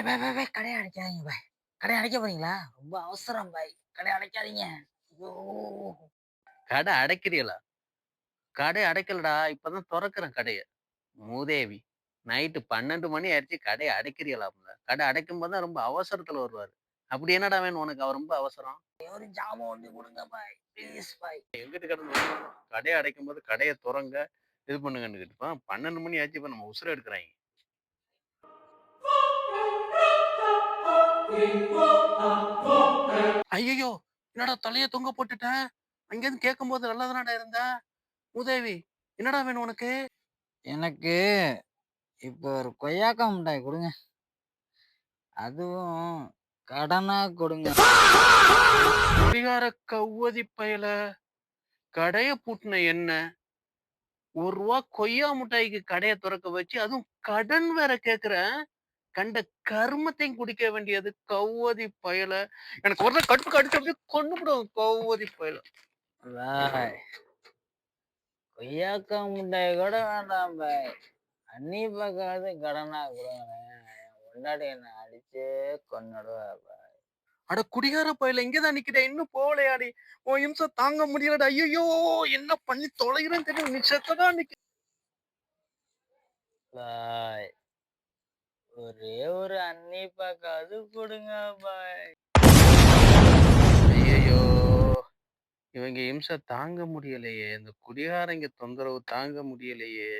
பாய், பாய், பாய். கடைய அடைக்காதீங்க பாய். கடைய அடைக்க போறீங்களா? ரொம்ப அவசரம் பாய். கடைய அடைக்காதீங்க. ஐயோ! கடை அடைக்கிறீகளா? கடை அடைக்கலடா. இப்பதான் தொறக்கிறேன் கடைய. மூதேவி. நைட்டு 12 மணி ஆயிருச்சு கடைய அடைக்கிறீகளாம்ல. கடை அடைக்கும்போது தான் ரொம்ப அவசரத்துல வருவாரு. அப்படி என்னடா வேணும் உனக்கு? அவர் ரொம்ப அவசரம். ஒரு ஜாமான் ஒண்ணு குடுங்க பாய். ப்ளீஸ் பாய். எங்கிட்டு கிடந்து கடைய அடைக்கும்போது கடைய தொறங்க, இது பண்ணுங்கன்னுகிட்டு. இப்ப 12 மணி ஆச்சு. இப்ப நம்ம உசுர எடுக்குறாய்ங்க. ஐயய்யோ! என்னடா தலைய தொங்க போட்டுட்டேன். அங்கேருந்து கேட்கும்போது நல்லா தானடா இருந்த. மூதேவி, என்னடா வேணும் உனக்கு? எனக்கு இப்போ ஒரு கொய்யாக்கா மிட்டாய் குடுங்க. அதுவும் கடனா குடுங்க. குடிகார கவ்வதி பயல. கடைய பூட்டுன என்ன? ரூ. 1 கொய்யா மிட்டாய்க்கு கடைய தொறக்க வச்சு, அதுவும் கடன் வேற கேட்கிற. கண்ட கருமத்தையும் குடிக்க வேண்டியது கவ்வதி பயல. எனக்கு ஒரு நாள் கடுப்புக்கு அடிச்சு அப்படியே கொன்னுபுடும் கவ்வதி பயல. பாய். கொய்யாக்கா மிட்டாய் கூட வேண்டாம் பாய். அண்ணி பக்காவது கடனா குடுங்களேன். என் பொண்டாட்டி என்ன அடிச்சே கொன்னுடுவா பாய். அட குடிகார பயல இங்கதான் நிக்கிறேன். இன்னும் போகலையாடி? உன் இம்சை தாங்க முடியலடா. ஐயையோ! என்ன பண்ணி தொலைகிறேன்னு தெரியல. நீ செத்ததான் நிக்க. பாய். ஒரே ஒரு அண்ணி பக்காவது குடுங்க பாய். ஐயையோ! இவங்க இம்சை தாங்க முடியலையே. இந்த குடிகாரங்க தொந்தரவு தாங்க முடியலையே.